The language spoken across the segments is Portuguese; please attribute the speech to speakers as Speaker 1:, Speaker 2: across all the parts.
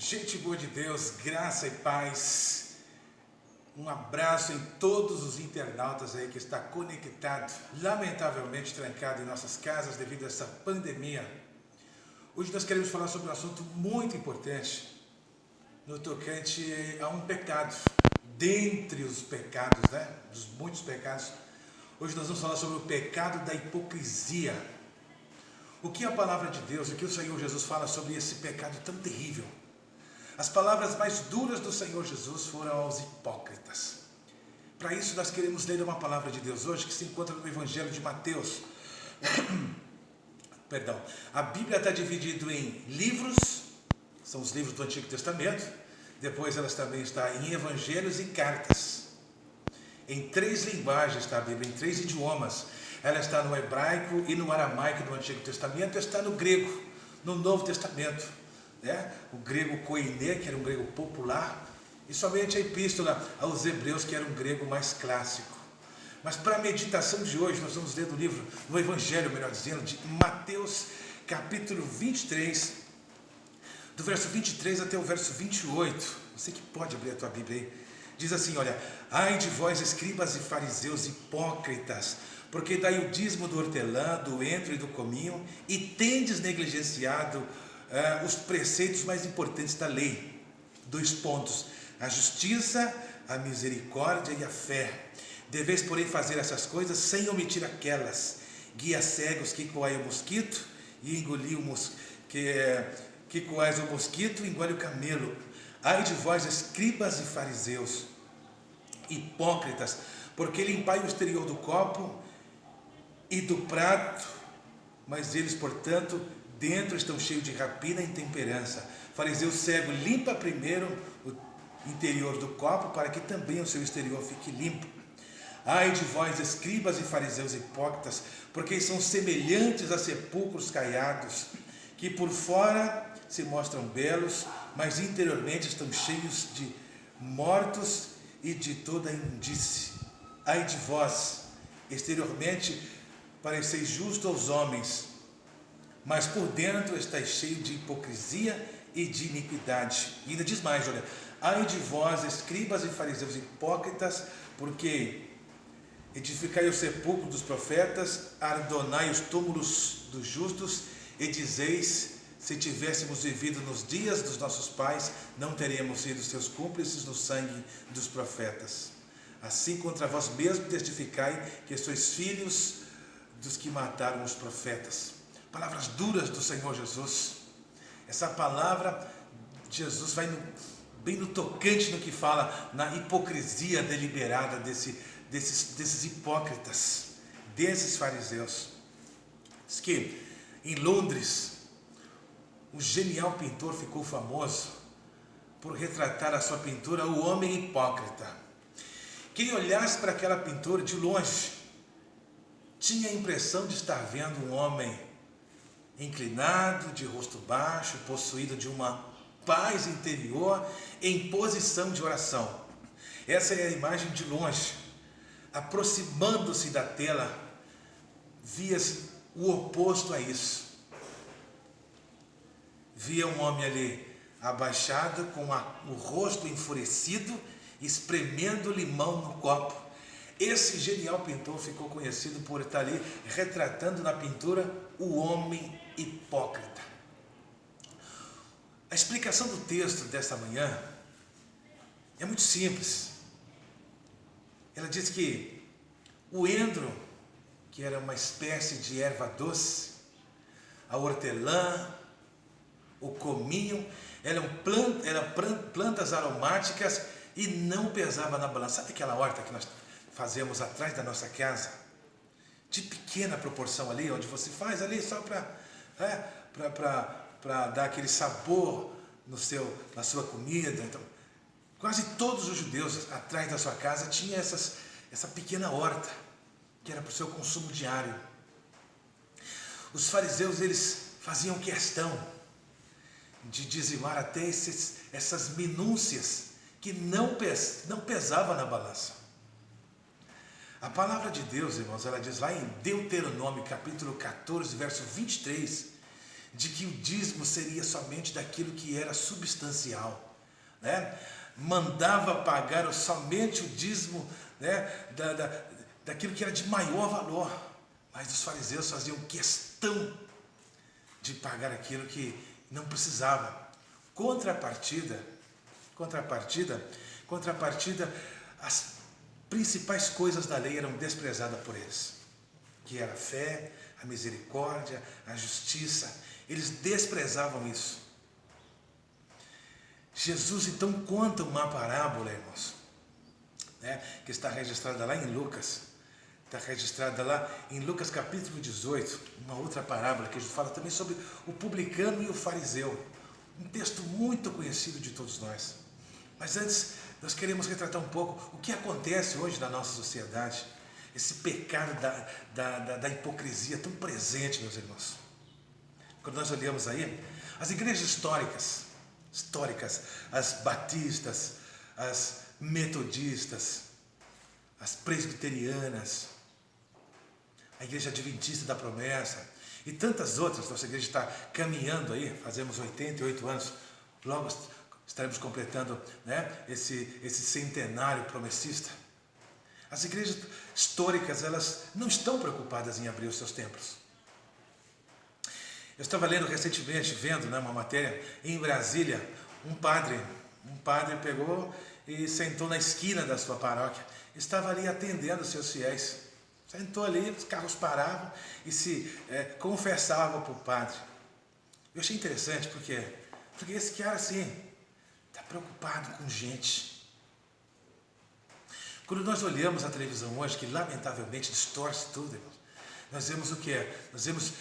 Speaker 1: Gente boa de Deus, graça e paz. Um abraço em todos os internautas aí que está conectado, lamentavelmente trancado em nossas casas devido a essa pandemia. Hoje nós queremos falar sobre um assunto muito importante no tocante a um pecado, dentre os pecados, dos muitos pecados. Hoje nós vamos falar sobre o pecado da hipocrisia. O que a palavra de Deus, o que o Senhor Jesus fala sobre esse pecado tão terrível? As palavras mais duras do Senhor Jesus foram aos hipócritas. Para isso nós queremos ler uma palavra de Deus hoje que se encontra no Evangelho de Mateus. Perdão. A Bíblia está dividida em livros, são os livros do Antigo Testamento. Depois ela também está em evangelhos e cartas. Em 3 linguagens está a Bíblia, em 3 idiomas. Ela está no hebraico e no aramaico do Antigo Testamento, está no grego, no Novo Testamento. O grego koiné, que era um grego popular, e somente a epístola aos Hebreus, que era um grego mais clássico. Mas para a meditação de hoje, nós vamos ler do livro, no Evangelho, melhor dizendo, de Mateus, capítulo 23, do verso 23 até o verso 28. Você que pode abrir a tua Bíblia aí. Diz assim, olha: ai de vós, escribas e fariseus hipócritas, porque dai o dízimo do hortelã, do entro e do cominho, e tendes negligenciado os preceitos mais importantes da lei. 2 pontos: a justiça, a misericórdia e a fé. Deveis, porém, fazer essas coisas sem omitir aquelas. Guia cegos que coai o mosquito e engoli o mosquito, que coais o mosquito e engole o camelo. Ai de vós, escribas e fariseus, hipócritas, porque limpai o exterior do copo e do prato, mas eles, portanto, dentro estão cheios de rapina e intemperança. Fariseu cego, limpa primeiro o interior do copo, para que também o seu exterior fique limpo. Ai de vós, escribas e fariseus hipócritas, porque são semelhantes a sepulcros caiados, que por fora se mostram belos, mas interiormente estão cheios de mortos e de toda imundície. Ai de vós, exteriormente pareceis justo aos homens, mas por dentro estáis cheio de hipocrisia e de iniquidade. E ainda diz mais, olha: ai de vós, escribas e fariseus hipócritas, porque edificai o sepulcro dos profetas, ardonai os túmulos dos justos, e dizeis: se tivéssemos vivido nos dias dos nossos pais, não teríamos sido seus cúmplices no sangue dos profetas. Assim contra vós mesmos testificai que sois filhos dos que mataram os profetas. Palavras duras do Senhor Jesus. Essa palavra, Jesus vai bem no tocante no que fala, na hipocrisia deliberada desses hipócritas, desses fariseus. Diz que em Londres, o genial pintor ficou famoso por retratar a sua pintura O Homem Hipócrita. Quem olhasse para aquela pintura de longe tinha a impressão de estar vendo um homem inclinado, de rosto baixo, possuído de uma paz interior, em posição de oração. Essa é a imagem de longe. Aproximando-se da tela, via-se o oposto a isso. Via um homem ali abaixado, com o rosto enfurecido, espremendo limão no copo. Esse genial pintor ficou conhecido por estar ali retratando na pintura o homem hipócrita. A explicação do texto desta manhã é muito simples. Ela diz que o endro, que era uma espécie de erva doce, a hortelã, o cominho, eram plantas aromáticas e não pesava na balança. Sabe aquela horta que nós fazemos atrás da nossa casa? De pequena proporção ali, onde você faz ali só para dar aquele sabor na sua comida. Então, quase todos os judeus atrás da sua casa tinham essa pequena horta, que era para o seu consumo diário. Os fariseus, eles faziam questão de dizimar até essas minúcias que não pesava na balança. A palavra de Deus, irmãos, ela diz lá em Deuteronômio, capítulo 14, verso 23, de que o dízimo seria somente daquilo que era substancial, né? Mandava pagar somente o dízimo, né? Daquilo que era de maior valor, mas os fariseus faziam questão de pagar aquilo que não precisava. Contrapartida, as principais coisas da lei eram desprezadas por eles, que era a fé, a misericórdia, a justiça. Eles desprezavam isso. Jesus então conta uma parábola, irmãos, né, que está registrada lá em Lucas. Está registrada lá em Lucas capítulo 18, uma outra parábola que a gente fala também sobre o publicano e o fariseu. Um texto muito conhecido de todos nós. Mas antes, nós queremos retratar um pouco o que acontece hoje na nossa sociedade. Esse pecado da hipocrisia tão presente, meus irmãos. Quando nós olhamos aí, as igrejas históricas, as batistas, as metodistas, as presbiterianas, a igreja adventista da promessa e tantas outras. Nossa igreja está caminhando aí, fazemos 88 anos, logo estaremos completando, né, esse centenário promessista. As igrejas históricas, elas não estão preocupadas em abrir os seus templos. Eu estava lendo recentemente, vendo, né, uma matéria em Brasília, um padre pegou e sentou na esquina da sua paróquia, estava ali atendendo os seus fiéis, sentou ali, os carros paravam e se confessavam para o padre. Eu achei interessante, porque esse cara assim, está preocupado com gente. Quando nós olhamos a televisão hoje, que lamentavelmente distorce tudo, irmãos, nós vemos o que? Nós vemos,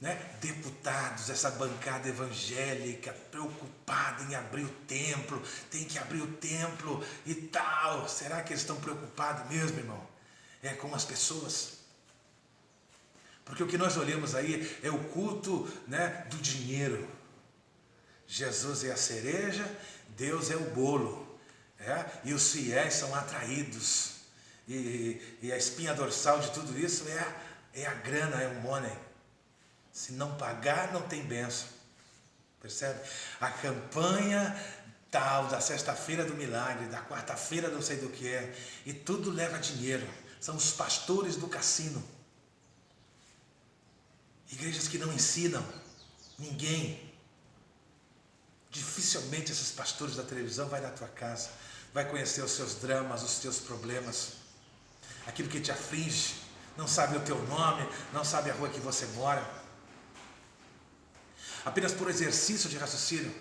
Speaker 1: né, deputados, essa bancada evangélica preocupada em abrir o templo, tem que abrir o templo e tal. Será que eles estão preocupados mesmo, irmão? Com as pessoas? Porque o que nós olhamos aí é o culto, né, do dinheiro. Jesus é a cereja, Deus é o bolo, e os fiéis são atraídos, e a espinha dorsal de tudo isso é a grana, é o money. Se não pagar, não tem bênção. Percebe? A campanha tal, da sexta-feira do milagre, da quarta-feira não sei do que é, e tudo leva dinheiro. São os pastores do cassino. Igrejas que não ensinam ninguém. Dificilmente esses pastores da televisão vai na tua casa, vai conhecer os seus dramas, os teus problemas, aquilo que te aflige, não sabe o teu nome, não sabe a rua que você mora. Apenas por exercício de raciocínio,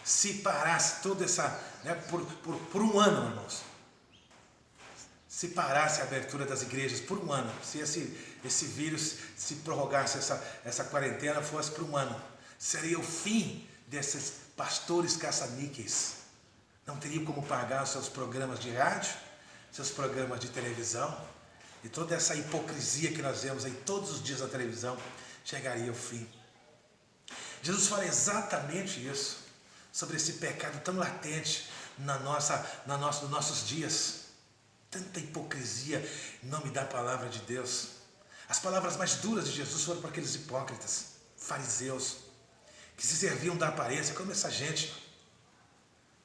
Speaker 1: se parasse toda essa, né, por um ano, irmãos, se parasse a abertura das igrejas por um ano, se esse vírus se prorrogasse, essa quarentena fosse por um ano, seria o fim desses pastores caça-níqueis. Não teriam como pagar os seus programas de rádio, seus programas de televisão, e toda essa hipocrisia que nós vemos aí todos os dias na televisão chegaria ao fim. Jesus fala exatamente isso, sobre esse pecado tão latente nos nossos dias. Tanta hipocrisia em nome da palavra de Deus. As palavras mais duras de Jesus foram para aqueles hipócritas, fariseus, que se serviam da aparência, como essa gente.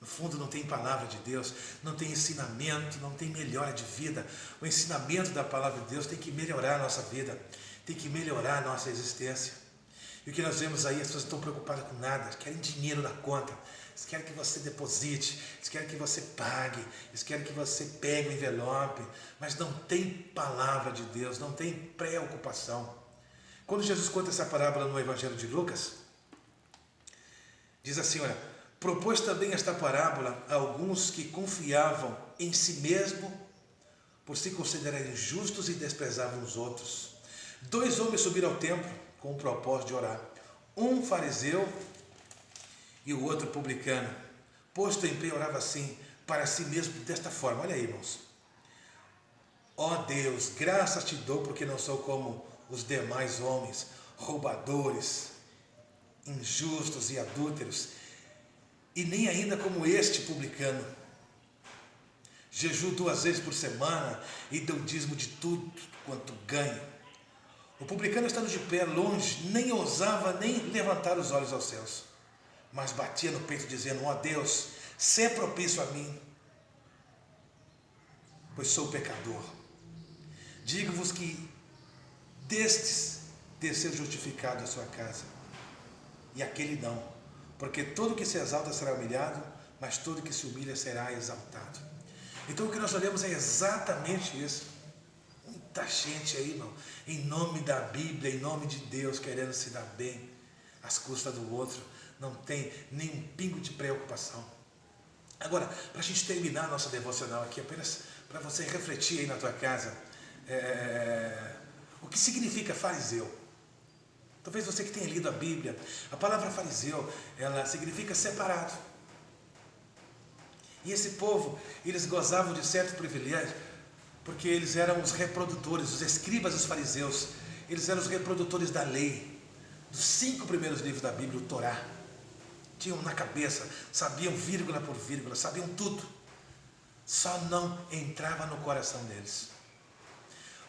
Speaker 1: No fundo não tem palavra de Deus, não tem ensinamento, não tem melhora de vida. O ensinamento da palavra de Deus tem que melhorar a nossa vida, tem que melhorar a nossa existência. E o que nós vemos aí, as pessoas estão preocupadas com nada, querem dinheiro na conta, eles querem que você deposite, eles querem que você pague, eles querem que você pegue o envelope, mas não tem palavra de Deus, não tem preocupação. Quando Jesus conta essa parábola no Evangelho de Lucas, diz assim, olha, propôs também esta parábola a alguns que confiavam em si mesmo por se considerarem justos e desprezavam os outros. 2 homens subiram ao templo com o propósito de orar, um fariseu e o outro publicano. Posto em pé, orava assim para si mesmo desta forma. Olha aí, irmãos. Ó Deus, graças te dou porque não sou como os demais homens, roubadores, injustos e adúlteros, e nem ainda como este publicano. Jejuo 2 vezes por semana e dou dízimo de tudo quanto ganho. O publicano, estando de pé longe, nem ousava nem levantar os olhos aos céus, mas batia no peito dizendo: ó Deus, sê propício a mim, pois sou pecador. Digo-vos que destes desceu justificado a sua casa, e aquele não, porque todo que se exalta será humilhado, mas todo que se humilha será exaltado. Então o que nós olhamos é exatamente isso. Muita gente aí, irmão, em nome da Bíblia, em nome de Deus, querendo se dar bem às custas do outro, não tem nem um pingo de preocupação. Agora, para a gente terminar a nossa devocional aqui, apenas para você refletir aí na tua casa, o que significa fariseu? Talvez você que tenha lido a Bíblia, a palavra fariseu, ela significa separado. E esse povo, eles gozavam de certo privilégio, porque eles eram os reprodutores, os escribas dos fariseus, eles eram os reprodutores da lei, dos 5 primeiros livros da Bíblia, o Torá. Tinham na cabeça, sabiam vírgula por vírgula, sabiam tudo. Só não entrava no coração deles.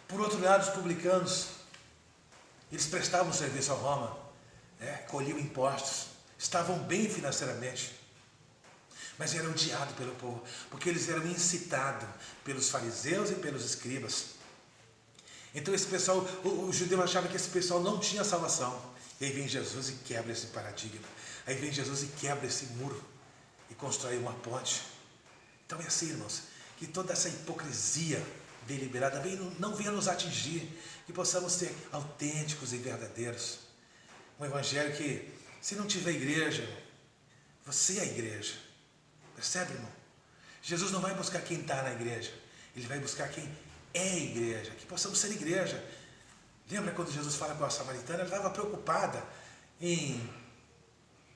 Speaker 1: Por outro lado, os publicanos, eles prestavam serviço a Roma, colhiam impostos, estavam bem financeiramente, mas eram odiados pelo povo, porque eles eram incitados pelos fariseus e pelos escribas. Então esse pessoal, o judeu achava que esse pessoal não tinha salvação. E aí vem Jesus e quebra esse paradigma. Aí vem Jesus e quebra esse muro e constrói uma ponte. Então é assim, irmãos, que toda essa hipocrisia deliberada não venha nos atingir, que possamos ser autênticos e verdadeiros. Um evangelho que, se não tiver igreja, você é a igreja. Percebe, irmão? Jesus não vai buscar quem está na igreja, Ele vai buscar quem é a igreja, que possamos ser igreja. Lembra quando Jesus fala com a samaritana? Ela estava preocupada em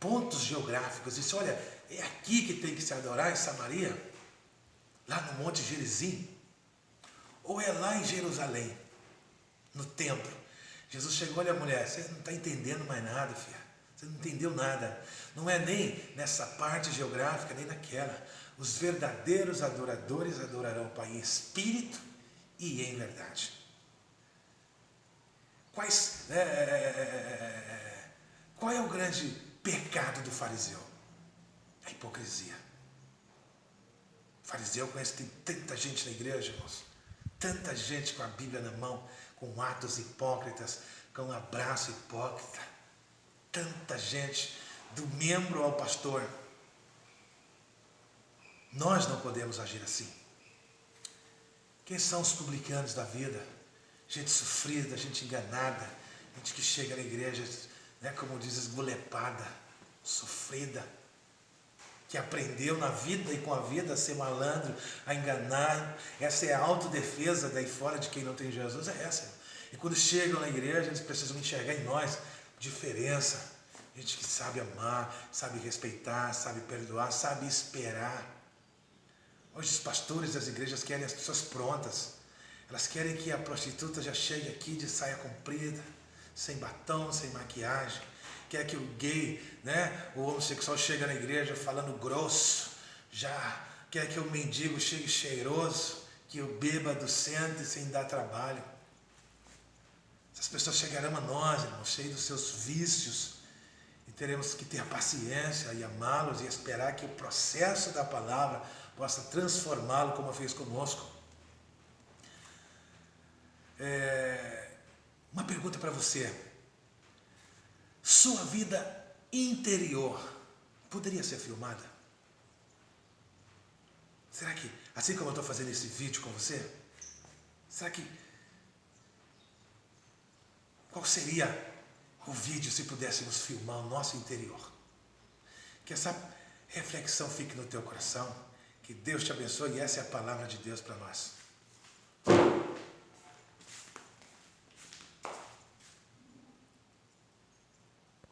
Speaker 1: pontos geográficos. Disse: olha, é aqui que tem que se adorar, em Samaria, lá no Monte Gerizim, ou é lá em Jerusalém, no templo? Jesus chegou: olha, mulher, você não está entendendo mais nada, filha. Você não entendeu nada. Não é nem nessa parte geográfica, nem naquela. Os verdadeiros adoradores adorarão o Pai em espírito e em verdade. Qual é o grande pecado do fariseu? A hipocrisia. O fariseu conhece, tem tanta gente na igreja, irmãos. Tanta gente com a Bíblia na mão, com atos hipócritas, com um abraço hipócrita. Tanta gente, do membro ao pastor. Nós não podemos agir assim. Quem são os publicanos da vida? Gente sofrida, gente enganada, gente que chega na igreja, como diz, esgolepada, sofrida, que aprendeu na vida e com a vida a ser malandro, a enganar. Essa é a autodefesa daí fora de quem não tem Jesus, é essa. E quando chegam na igreja, eles precisam enxergar em nós diferença. Gente que sabe amar, sabe respeitar, sabe perdoar, sabe esperar. Hoje os pastores das igrejas querem as pessoas prontas. Elas querem que a prostituta já chegue aqui de saia comprida, sem batom, sem maquiagem. Quer que o gay, o homossexual chegue na igreja falando grosso. Já quer que o mendigo chegue cheiroso, que o bêbado sente sem dar trabalho. Essas pessoas chegarão a nós, irmãos, cheios dos seus vícios, e teremos que ter a paciência e amá-los e esperar que o processo da palavra possa transformá-lo como fez conosco. Uma pergunta para você: sua vida interior poderia ser filmada? Será que, assim como eu estou fazendo esse vídeo com você, será que, qual seria o vídeo se pudéssemos filmar o nosso interior? Que essa reflexão fique no teu coração, que Deus te abençoe, e essa é a palavra de Deus para nós.